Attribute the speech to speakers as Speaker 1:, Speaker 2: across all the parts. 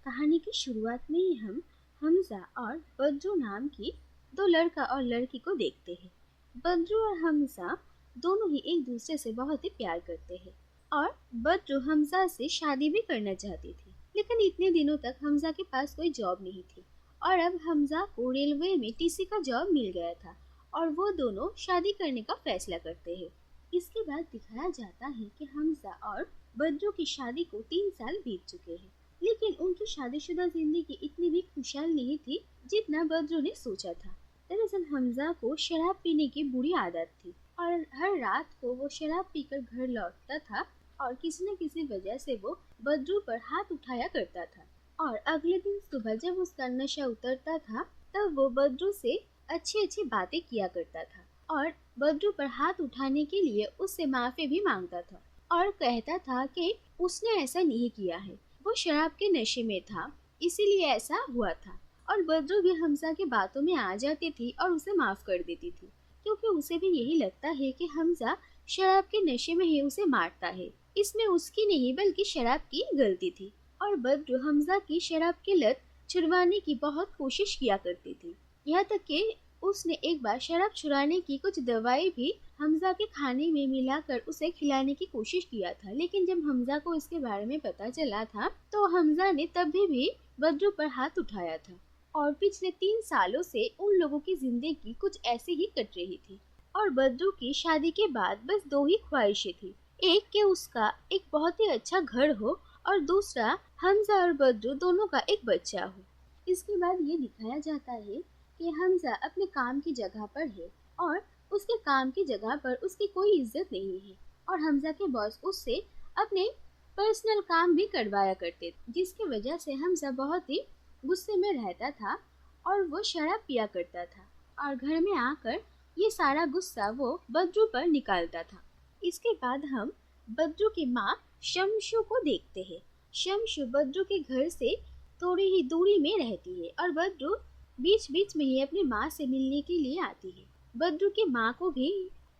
Speaker 1: कहानी की शुरुआत में ही हम हमजा और बद्रू नाम की दो लड़का और लड़की को देखते हैं। बद्रू और हमजा दोनों ही एक दूसरे से बहुत ही प्यार करते हैं और बद्रू हमजा से शादी भी करना चाहती थी, लेकिन इतने दिनों तक हमजा के पास कोई जॉब नहीं थी और अब हमजा को रेलवे में टीसी का जॉब मिल गया था और वो दोनों शादी करने का फैसला करते हैं। इसके बाद दिखाया जाता है कि हमजा और बद्रू की शादी को 3 साल बीत चुके हैं, लेकिन उनकी शादीशुदा जिंदगी इतनी भी खुशहाल नहीं थी जितना बद्रू ने सोचा था। दरअसल हमजा को शराब पीने की बुरी आदत थी और हर रात को वो शराब पीकर घर लौटता था और किसी न किसी वजह से वो बद्रू पर हाथ उठाया करता था और अगले दिन सुबह जब उसका नशा उतरता था तब वो बद्रू से अच्छी अच्छी बातें किया करता था और बद्रू पर हाथ उठाने के लिए उससे माफी भी मांगता था और कहता था कि उसने ऐसा नहीं किया है, वो शराब के नशे में था इसीलिए ऐसा हुआ था। और बद्रू भी हमजा की बातों में आ जाती थी और उसे माफ कर देती थी, क्योंकि उसे भी यही लगता है कि हमजा शराब के नशे में ही उसे मारता है, इसमें उसकी नहीं बल्कि शराब की गलती थी। और बद्रू हमजा की शराब की लत छुड़वाने की बहुत कोशिश किया करती थी, यहाँ तक कि उसने एक बार शराब छुड़ाने की कुछ दवाई भी हमजा के खाने में मिलाकर उसे खिलाने की कोशिश किया था। लेकिन जब हमजा को इसके बारे में पता चला था तो हमजा ने तभी भी बद्रू पर हाथ उठाया था और पिछले 3 सालों से उन लोगों की जिंदगी कुछ ऐसे ही कट रही थी। और बद्रू की शादी के बाद बस दो ही ख्वाहिशें थी, एक कि उसका एक बहुत ही अच्छा घर हो और दूसरा हमजा और बद्रू दोनों का एक बच्चा हो। इसके बाद ये दिखाया जाता है कि हमजा अपने काम की जगह पर है और उसके काम की जगह पर उसकी कोई इज्जत नहीं है और हमजा के बॉस उससे अपने पर्सनल काम भी करवाया करते, जिसकी वजह से हमजा बहुत ही गुस्से में रहता था और वो शराब पिया करता था और घर में आकर ये सारा गुस्सा वो बद्रू पर निकालता था। इसके बाद हम बद्रू की माँ शमशु को देखते हैं। शमशु बद्रू के घर से थोड़ी ही दूरी में रहती है और बद्रू बीच बीच में ही अपनी माँ से मिलने के लिए आती है। बद्रू की माँ को भी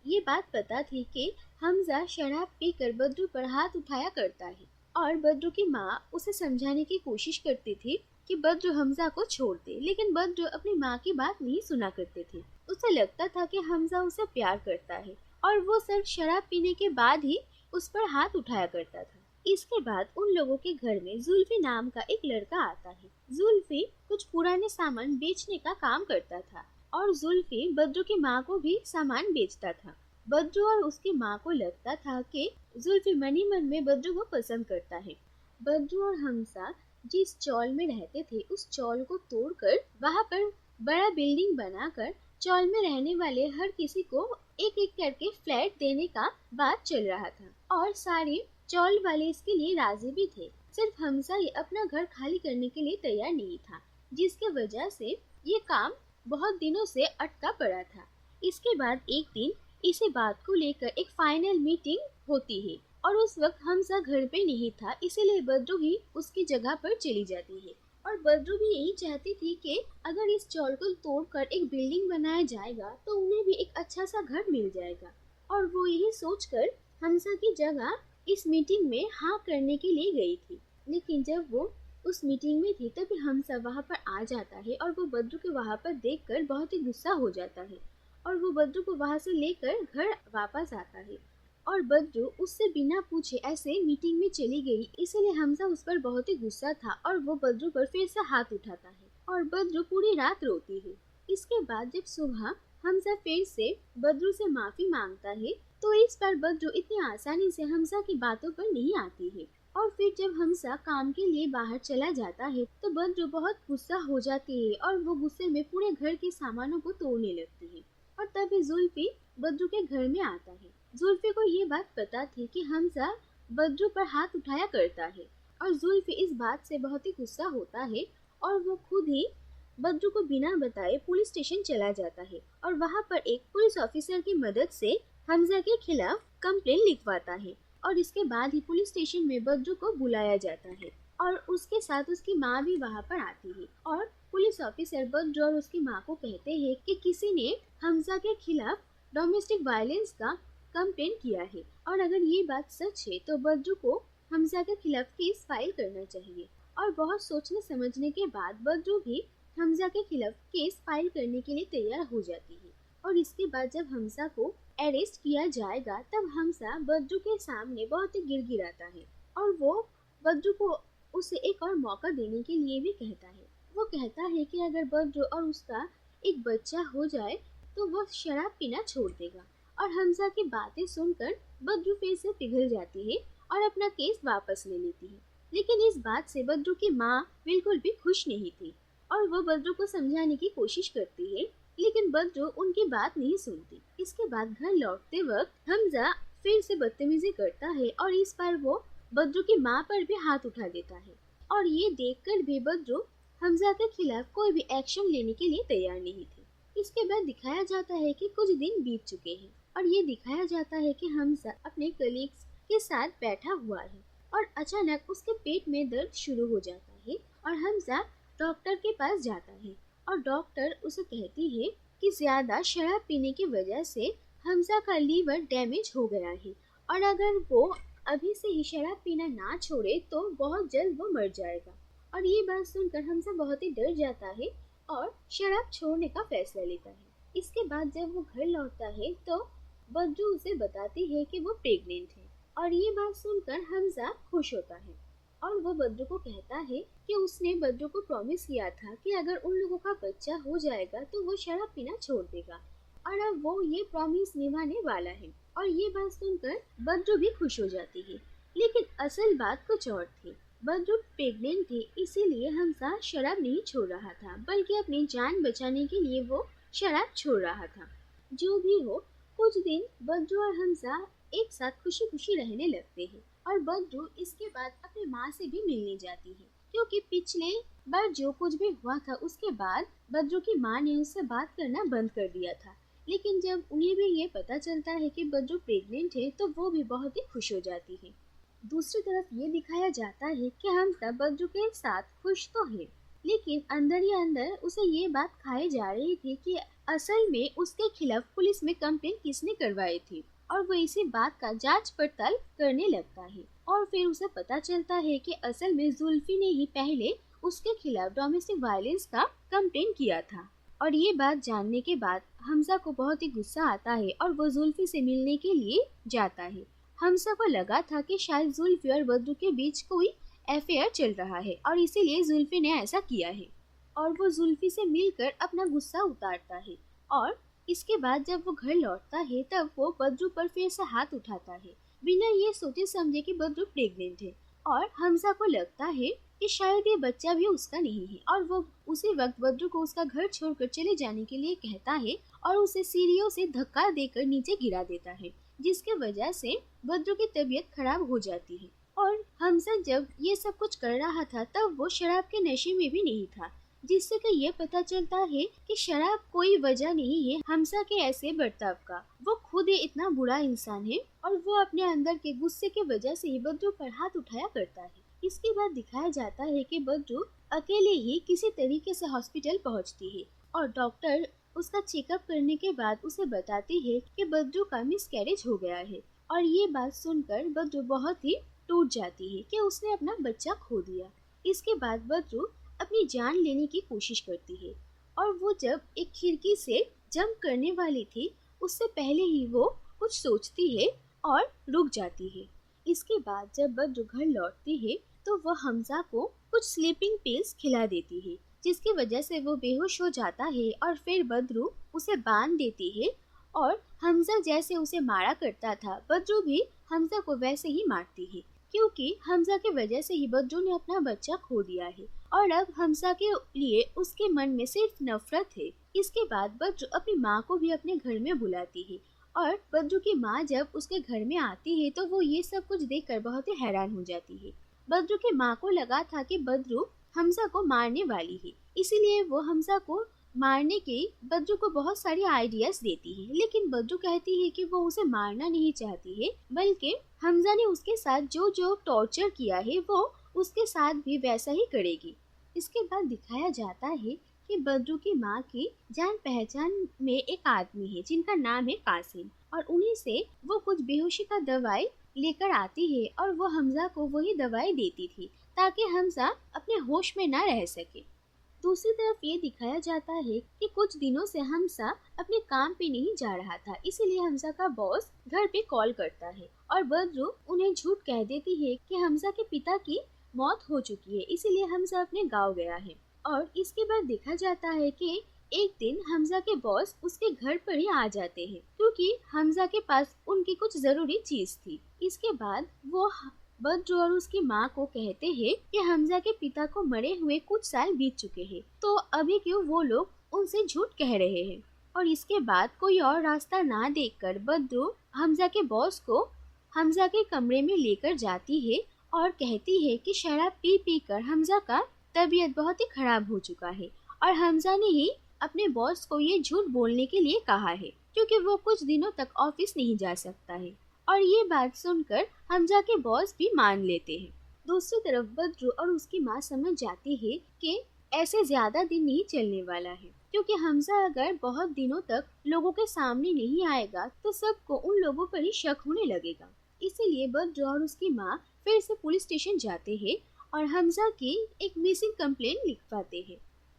Speaker 1: ये बात पता थी कि हमजा शराब पीकर बद्रू पर हाथ उठाया करता है और बद्रू की माँ उसे समझाने की कोशिश करती थी कि बद्रू हमजा को छोड़ दे, लेकिन बद्रू अपनी माँ की बात नहीं सुना करते थे। उसे लगता था कि हमजा उसे प्यार करता है और वो सिर्फ शराब पीने के बाद ही उस पर हाथ उठाया करता था। इसके बाद उन लोगों के घर में जुल्फी नाम का एक लड़का आता है। जुल्फी कुछ पुराने सामान बेचने का काम करता था और जुल्फी बद्रू की माँ को भी सामान बेचता था। बद्रू और उसकी माँ को लगता था कि जुल्फी मनी मन में बद्रू को पसंद करता है। बद्रू और हमजा जिस चौल में रहते थे उस चौल को तोड़कर वहाँ पर बड़ा बिल्डिंग बनाकर चौल में रहने वाले हर किसी को एक एक करके फ्लैट देने का बात चल रहा था और सारे चौल वाले इसके लिए राजी भी थे। सिर्फ हमजा ही अपना घर खाली करने के लिए तैयार नहीं था, जिसके वजह से ये काम बहुत दिनों से अटका पड़ा था। इसके बाद एक दिन इसी बात को लेकर एक फाइनल मीटिंग होती है और उस वक्त हमजा घर पे नहीं था, इसीलिए बद्रू ही उसकी जगह पर चली जाती है। और बद्रू भी यही चाहती थी कि अगर इस चौल को तोड़कर एक बिल्डिंग बनाया जाएगा तो उन्हें भी एक अच्छा सा घर मिल जाएगा और वो यही सोचकर हमजा की जगह इस मीटिंग में हाँ करने के लिए गई थी। लेकिन जब वो उस मीटिंग में थी तभी हमजा वहाँ पर आ जाता है और वो बद्रू को वहाँ पर देखकर बहुत ही गुस्सा हो जाता है और वो बद्रू को वहाँ से लेकर घर वापस आता है और बद्रू उससे बिना पूछे ऐसे मीटिंग में चली गई, इसलिए हमजा उस पर बहुत ही गुस्सा था और वो बद्रू पर फिर से हाथ उठाता है और बद्रू पूरी रात रोती है। इसके बाद जब सुबह हमजा फिर से बद्रू से माफी मांगता है तो इस बार बद्रू इतनी आसानी से हमजा की बातों पर नहीं आती है और फिर जब हमजा काम के लिए बाहर चला जाता है तो बद्रू बहुत गुस्सा हो जाती है और वो गुस्से में पूरे घर के सामानों को तोड़ने लगती है। और तभी जुल्फी बद्रू के घर में आता है। जुल्फी को ये बात पता थी कि हमजा बद्रू पर हाथ उठाया करता है और जुल्फी इस बात से बहुत ही गुस्सा होता है और वो खुद ही बद्रू को बिना बताए पुलिस स्टेशन चला जाता है और वहाँ पर एक पुलिस ऑफिसर की मदद से हमजा के खिलाफ कंप्लेन लिखवाता है और इसके बाद ही पुलिस स्टेशन में बद्रू को बुलाया जाता है और उसके साथ उसकी माँ भी वहाँ पर आती है और पुलिस ऑफिसर बद्रू और उसकी माँ को कहते हैं कि किसी ने हमजा के खिलाफ डोमेस्टिक वायलेंस का कंप्लेन किया है और अगर ये बात सच है तो बद्रू को हमजा के खिलाफ केस फाइल करना चाहिए। और बहुत सोचने समझने के बाद बद्रू भी हमजा के खिलाफ केस फाइल करने के लिए तैयार हो जाती है। और इसके बाद जब हमजा को अरेस्ट किया जाएगा तब हमजा बद्रू के सामने बहुत ही गिड़गिड़ाता है और वो बद्रू को उसे एक और मौका देने के लिए भी कहता है। वो कहता है कि अगर बद्रू और उसका एक बच्चा हो जाए तो वो शराब पीना छोड़ देगा। और हमजा की बातें सुनकर बद्रू फिर से पिघल जाती है और अपना केस वापस ले लेती है। लेकिन इस बात से बद्रू की माँ बिल्कुल भी खुश नहीं थी और वो बद्रू को समझाने की कोशिश करती है, लेकिन बद्रू उनकी बात नहीं सुनती। इसके बाद घर लौटते वक्त हमजा फिर से बदतमीजी करता है और इस बार वो बद्रू की माँ पर भी हाथ उठा देता है। और ये देखकर भी बद्रू हमजा के खिलाफ कोई भी एक्शन लेने के लिए तैयार नहीं थी। इसके बाद दिखाया जाता है कि कुछ दिन बीत चुके हैं और ये दिखाया जाता है कि हमजा अपने कलीग्स के साथ बैठा हुआ है और अचानक उसके पेट में दर्द शुरू हो जाता है और हमजा डॉक्टर के पास जाता है और डॉक्टर उसे कहती है कि ज्यादा शराब पीने की वजह से हमजा का लीवर डैमेज हो गया है और अगर वो अभी से ही शराब पीना ना छोड़े तो बहुत जल्द वो मर जाएगा। और ये बात सुनकर हमजा बहुत ही डर जाता है और शराब छोड़ने का फैसला लेता है। इसके बाद जब वो घर लौटता है तो बद्रू उसे बताती है कि वो प्रेग्नेंट है और ये बात सुनकर हमजा खुश होता है और वो बद्रू को कहता है कि उसने बद्रू को प्रॉमिस किया था कि अगर उन लोगों का बच्चा हो जाएगा तो वो शराब पीना छोड़ देगा और अब वो ये प्रॉमिस निभाने वाला है। और ये बात सुनकर बद्रू भी खुश हो जाती है। लेकिन असल बात कुछ और थी। बद्रू प्रेग्नेंट थी, इसीलिए हमजा शराब नहीं छोड़ रहा था बल्कि अपनी जान बचाने के लिए वो शराब छोड़ रहा था। जो भी हो, कुछ दिन बद्रू और हमजा एक साथ खुशी खुशी रहने लगते हैं और बद्रू इसके बाद अपनी माँ से भी मिलने जाती है, क्योंकि पिछले बार जो कुछ भी हुआ था उसके बाद बद्रू की माँ ने उससे बात करना बंद कर दिया था। लेकिन जब उन्हें भी ये पता चलता है कि बद्रू प्रेग्नेंट है तो वो भी बहुत ही खुश हो जाती है। दूसरी तरफ ये दिखाया जाता है कि हमजा बद्रू के साथ खुश तो है, लेकिन अंदर ही अंदर उसे ये बात खाई जा रही थी कि असल में उसके खिलाफ पुलिस में कंप्लेन किसने करवाई थी और वो इसी बात का जांच पड़ताल करने लगता है। और फिर उसे पता चलता है कि असल में जुल्फी ने ही पहले उसके खिलाफ डोमेस्टिक वायलेंस का कंप्लेन किया था। और ये बात जानने के बाद हमजा को बहुत ही गुस्सा आता है और वो जुल्फी से मिलने के लिए जाता है। हमजा को लगा था कि शायद जुल्फी और बद्रू के बीच कोई अफेयर चल रहा है और इसीलिए जुल्फी ने ऐसा किया है और वो जुल्फी से मिलकर अपना गुस्सा उतारता है। और इसके बाद जब वो घर लौटता है तब वो बद्रू पर फिर से हाथ उठाता है बिना ये सोचे समझे कि बद्रू प्रेग्नेंट है। और हमजा को लगता है कि शायद ये बच्चा भी उसका नहीं है और वो उसी वक्त बद्रू को उसका घर छोड़कर चले जाने के लिए कहता है और उसे सीढ़ियों से धक्का देकर नीचे गिरा देता है, जिसके वजह से बद्रू की तबीयत खराब हो जाती है। और हमजा जब ये सब कुछ कर रहा था तब वो शराब के नशे में भी नहीं था, जिससे कि ये पता चलता है कि शराब कोई वजह नहीं है हमजा के ऐसे बर्ताव का। वो खुद ही इतना बुरा इंसान है और वो अपने अंदर के गुस्से की वजह से ही बद्रू पर हाथ उठाया करता है। इसके बाद दिखाया जाता है कि बद्रू अकेले ही किसी तरीके से हॉस्पिटल पहुंचती है और डॉक्टर उसका चेकअप करने के बाद उसे बताती है कि बद्रू का मिसकैरेज हो गया है। और ये बात सुनकर बद्रू बहुत ही टूट जाती है कि उसने अपना बच्चा खो दिया। इसके बाद बद्रू अपनी जान लेने की कोशिश करती है और वो जब एक खिड़की से जंप करने वाली थी उससे पहले ही वो कुछ सोचती है और रुक जाती है। इसके बाद जब बद्रू घर लौटती है तो वह हमजा को कुछ स्लीपिंग पिल्स खिला देती है, जिसकी वजह से वो बेहोश हो जाता है और फिर बद्रू उसे बांध देती है और हमजा जैसे उसे मारा करता था बद्रू भी हमजा को वैसे ही मारती है, क्योंकि हमजा की वजह से ही बद्रू ने अपना बच्चा खो दिया है और अब हमजा के लिए उसके मन में सिर्फ नफरत है। इसके बाद बद्रू अपनी माँ को भी अपने घर में बुलाती है और बद्रू की माँ जब उसके घर में आती है तो वो ये सब कुछ देखकर बहुत ही हैरान हो जाती है। बद्रू की माँ को लगा था कि बद्रू हमजा को मारने वाली है, इसीलिए वो हमजा को मारने के बद्रू को बहुत सारी आइडियाज देती है, लेकिन बद्रू कहती है कि वो उसे मारना नहीं चाहती है बल्कि हमजा ने उसके साथ जो जो टॉर्चर किया है वो उसके साथ भी वैसा ही करेगी। इसके बाद दिखाया जाता है कि बद्रू की माँ की जान पहचान में एक आदमी है जिनका नाम है कासिम और उन्हीं से वो कुछ बेहोशी का दवाई लेकर आती है और वो हमजा को वही दवाई देती थी ताकि हमजा अपने होश में ना रह सके। दूसरी तरफ ये दिखाया जाता है कि कुछ दिनों से हमजा अपने काम पे नहीं जा रहा था, इसीलिए हमजा का बॉस घर पे कॉल करता है और बद्रू उन्हें झूठ कह देती है कि हमजा के पिता की मौत हो चुकी है, इसीलिए हमजा अपने गांव गया है। और इसके बाद देखा जाता है कि एक दिन हमजा के बॉस उसके घर पर ही आ जाते हैं क्योंकि हमजा के पास उनकी कुछ जरूरी चीज थी। इसके बाद वो बद्रू और उसकी माँ को कहते हैं कि हमजा के पिता को मरे हुए कुछ साल बीत चुके हैं, तो अभी क्यों वो लोग उनसे झूठ कह रहे हैं। और इसके बाद कोई और रास्ता ना देखकर बद्रू हमजा के बॉस को हमजा के कमरे में लेकर जाती है और कहती है कि शराब पी पी कर हमजा का तबीयत बहुत ही खराब हो चुका है और हमजा ने ही अपने बॉस को ये झूठ बोलने के लिए कहा है क्योंकि वो कुछ दिनों तक ऑफिस नहीं जा सकता है। और ये बात सुनकर हमजा के बॉस भी मान लेते हैं। दूसरी तरफ बद्रू और उसकी माँ समझ जाती है कि ऐसे ज्यादा दिन नहीं चलने वाला है क्योंकि हमजा अगर बहुत दिनों तक लोगों के सामने नहीं आएगा तो सबको उन लोगों पर ही शक होने लगेगा। इसीलिए बद्रू और उसकी माँ फिर से पुलिस स्टेशन जाते हैं और हमजा की एक मिसिंग कंप्लेंट लिखवाते हैं।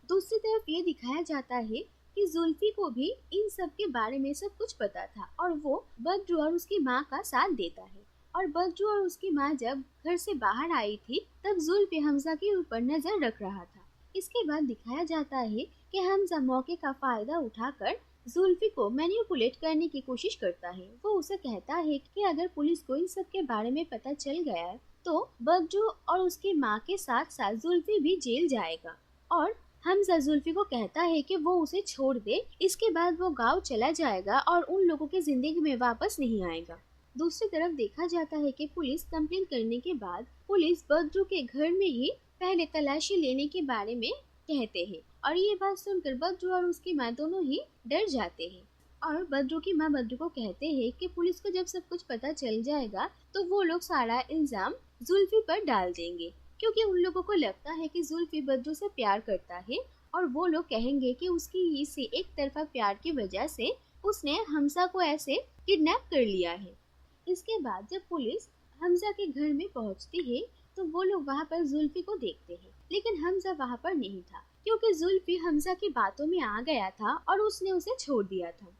Speaker 1: दूसरी तरफ ये दिखाया जाता है कि जुल्फी को भी इन सब के बारे में सब कुछ पता था और वो बद्रू और उसकी माँ का साथ देता है। और बद्रू और उसकी माँ जब घर से बाहर आई थी तब जुल्फी हमजा के ऊपर नजर रख रहा था। इसके बाद दिखाया जाता है कि हमजा मौके का फायदा उठाकर जुल्फी को मैनिपुलेट करने की कोशिश करता है। वो उसे कहता है कि अगर पुलिस को इन सब के बारे में पता चल गया तो बद्रू और उसकी माँ के साथ साथ जुल्फी भी जेल जाएगा। और हमजा जुल्फी को कहता है कि वो उसे छोड़ दे, इसके बाद वो गांव चला जाएगा और उन लोगों की जिंदगी में वापस नहीं आएगा। दूसरी तरफ देखा जाता है कि पुलिस कंप्लेन करने के बाद पुलिस बद्रू के घर में ही पहले तलाशी लेने के बारे में कहते हैं और ये बात सुनकर बद्रू और उसकी माँ दोनों ही डर जाते हैं। और बद्रू की माँ बद्रू को कहते हैं कि पुलिस को जब सब कुछ पता चल जाएगा तो वो लोग सारा इल्जाम जुल्फी पर डाल देंगे क्योंकि उन लोगों को लगता है कि जुल्फी बद्रू से प्यार करता है और वो लोग कहेंगे कि उसकी इसे एक तरफा प्यार की वजह से उसने हमजा को ऐसे किडनैप कर लिया है। इसके बाद जब पुलिस हमजा के घर में पहुंचती है तो वो लोग वहाँ पर जुल्फी को देखते हैं, लेकिन हमजा वहाँ पर नहीं था क्योंकि जुल्फी हमजा की बातों में आ गया था और उसने उसे छोड़ दिया था।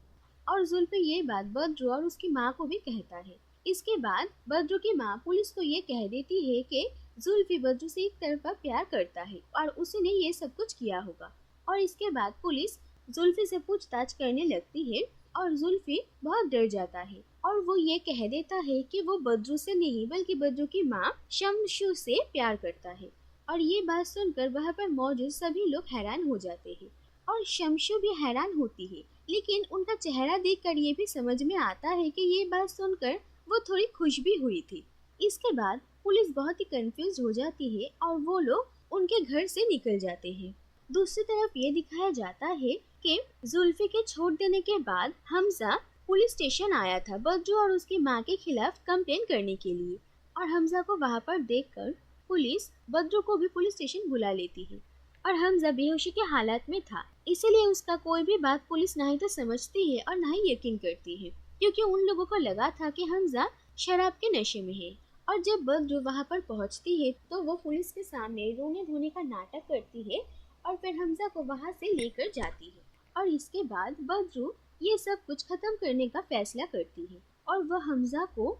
Speaker 1: और जुल्फी ये बात बद्रू और उसकी माँ को भी कहता है। इसके बाद बद्रू की माँ पुलिस को ये कह देती है कि जुल्फी बद्रू से एक तरफा प्यार करता है और उसने ये सब कुछ किया होगा। और इसके बाद पुलिस जुल्फी से पूछताछ करने लगती है और जुल्फी बहुत डर जाता है और वो ये कह देता है कि वो बद्रू से नहीं बल्कि बद्रू की माँ शमशू से प्यार करता है। और ये बात सुनकर वहाँ पर मौजूद सभी लोग हैरान हो जाते हैं और शमशू भी हैरान होती है, लेकिन उनका चेहरा देखकर ये भी समझ में आता है कि ये बात सुनकर वो थोड़ी खुश भी हुई थी। इसके बाद पुलिस बहुत ही कंफ्यूज हो जाती है और वो लोग उनके घर से निकल जाते हैं। दूसरी तरफ ये दिखाया जाता है कि जुल्फी के छोड़ देने के बाद हमजा पुलिस स्टेशन आया था बद्रू और उसकी माँ के खिलाफ कंप्लेन करने के लिए और हमजा को वहाँ पर देखकर पुलिस बद्रू को भी पुलिस स्टेशन बुला लेती है। और हमजा बेहोशी के हालात में था, इसीलिए उसका कोई भी बात पुलिस ना ही तो समझती है और ना ही यकीन करती है क्योंकि उन लोगों को लगा था कि हमजा शराब के नशे में है। और जब बद्रू वहाँ पर पहुँचती है तो वो पुलिस के सामने रोने धोने का नाटक करती है और फिर हमजा को वहाँ से लेकर जाती है। और इसके बाद बद्रू ये सब कुछ खत्म करने का फैसला करती है और वह हमजा को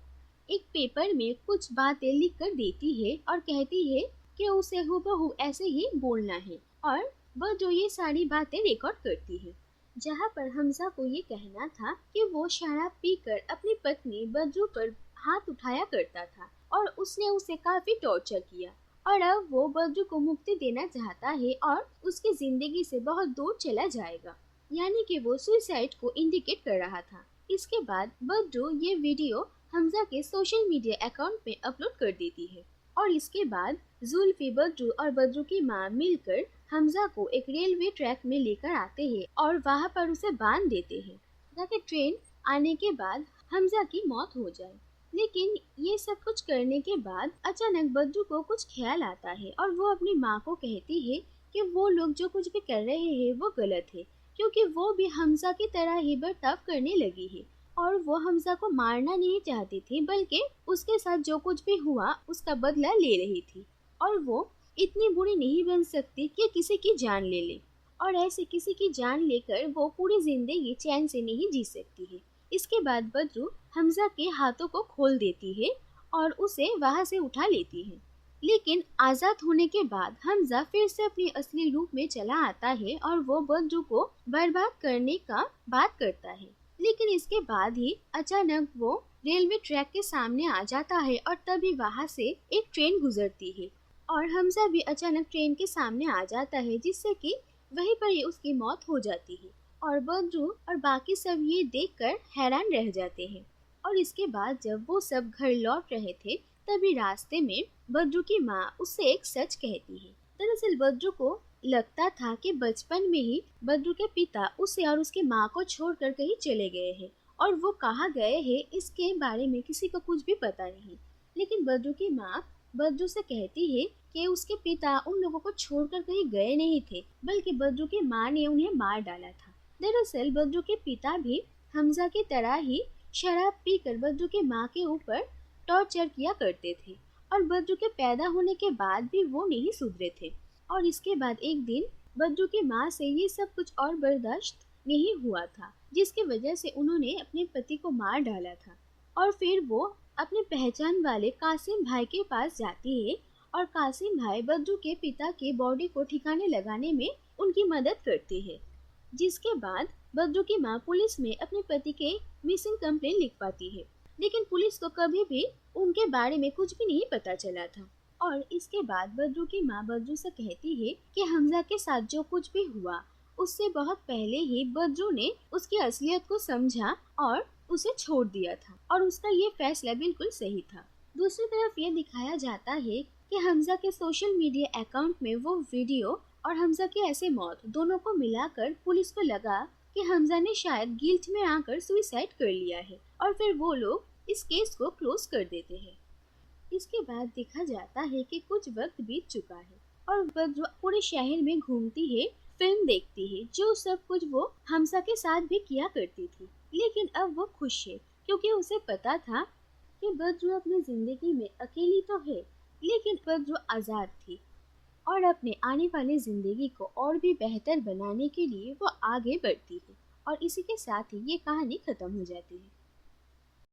Speaker 1: एक पेपर में कुछ बातें लिख कर देती है और कहती है कि उसे हूबहू ऐसे ही बोलना है। और बद्रू ये सारी बातें रिकॉर्ड करती है, जहाँ पर हमजा को ये कहना था कि वो शराब पीकर अपनी पत्नी बद्रू पर हाथ उठाया करता था और उसने उसे काफी टॉर्चर किया और अब वो बद्रू को मुक्ति देना चाहता है और उसकी जिंदगी से बहुत दूर चला जाएगा, यानी कि वो सुसाइड को इंडिकेट कर रहा था। इसके बाद बद्रू ये वीडियो हमजा के सोशल मीडिया अकाउंट में अपलोड कर देती है और इसके बाद जुल्फी बद्रू और बद्रू की माँ मिलकर हमजा को एक रेलवे ट्रैक में लेकर आते हैं और वहाँ पर उसे बांध देते हैं ताकि ट्रेन आने के बाद हमजा की मौत हो जाए। लेकिन ये सब कुछ करने के बाद अचानक बद्रू को कुछ ख्याल आता है और वो अपनी माँ को कहती है कि वो लोग जो कुछ भी कर रहे हैं वो गलत है क्योंकि वो भी हमजा की तरह ही बर्ताव करने लगी है और वो हमजा को मारना नहीं चाहती थी बल्कि उसके साथ जो कुछ भी हुआ उसका बदला ले रही थी। और वो इतनी बुरी नहीं बन सकती कि किसी की जान ले ले, और ऐसे किसी की जान लेकर वो पूरी जिंदगी चैन से नहीं जी सकती है। इसके बाद बद्रू हमजा के हाथों को खोल देती है और उसे वहां से उठा लेती है। लेकिन आजाद होने के बाद हमजा फिर से अपने असली रूप में चला आता है और वो बद्रू को बर्बाद करने का बात करता है। लेकिन इसके बाद ही अचानक वो रेलवे ट्रैक के सामने आ जाता है और तभी वहां से एक ट्रेन गुजरती है और हमजा भी अचानक ट्रेन के सामने आ जाता है, जिससे कि वहीं पर ही उसकी मौत हो जाती है। और बद्रू और बाकी सब ये देखकर हैरान रह जाते हैं। और इसके बाद जब वो सब घर लौट रहे थे, तभी रास्ते में बद्रू की माँ उससे एक सच कहती है। दरअसल बद्रू को लगता था कि बचपन में ही बद्रू के पिता उसे और उसकी माँ को छोड़कर कहीं चले गए हैं और वो कहाँ गए हैं इसके बारे में किसी को कुछ भी पता नहीं। लेकिन बद्रू की माँ बद्रू से कहती है कि उसके पिता उन लोगों को छोड़कर कहीं गए नहीं थे, बल्कि बद्रू की माँ ने उन्हें मार डाला था। दरअसल बद्रू के पिता भी हमजा की तरह ही शराब पीकर बद्रू की माँ के ऊपर टॉर्चर किया करते थे और बद्रू के पैदा होने के बाद भी वो नहीं सुधरे थे। और इसके बाद एक दिन बद्रू की माँ से ये सब कुछ और बर्दाश्त नहीं हुआ था, जिसकी वजह से उन्होंने अपने पति को मार डाला था। और फिर वो अपने पहचान वाले कासिम भाई के पास जाती है और कासिम भाई बद्रू के पिता के बॉडी को ठिकाने लगाने में उनकी मदद करते हैं। जिसके बाद बद्रू की माँ पुलिस में अपने पति के मिसिंग कंप्लेन लिख पाती है। लेकिन पुलिस को कभी भी उनके बारे में कुछ भी नहीं पता चला था। और इसके बाद बद्रू की माँ बद्रू से कहती है कि हमजा के साथ जो कुछ भी हुआ उससे बहुत पहले ही बद्रू ने उसकी असलियत को समझा और उसे छोड़ दिया था और उसका ये फैसला बिल्कुल सही था। दूसरी तरफ ये दिखाया जाता है कि हमजा के सोशल मीडिया अकाउंट में वो वीडियो और हमजा की ऐसे मौत दोनों को मिलाकर पुलिस को लगा कि हमजा ने शायद गिल्ट में आकर सुसाइड कर लिया है और फिर वो लोग इस केस को क्लोज कर देते हैं। इसके बाद देखा जाता है कि कुछ वक्त बीत चुका है और बद्रू पूरे शहर में घूमती है, फिल्म देखती है, जो सब कुछ वो हमजा के साथ भी किया करती थी। लेकिन अब वो खुश है क्योंकि उसे पता था कि बद्रू अपनी जिंदगी में अकेली तो है, लेकिन बद्रू आजाद थी और अपने आने वाली जिंदगी को और भी बेहतर बनाने के लिए वो आगे बढ़ती है। और इसी के साथ ही ये कहानी खत्म हो जाती है।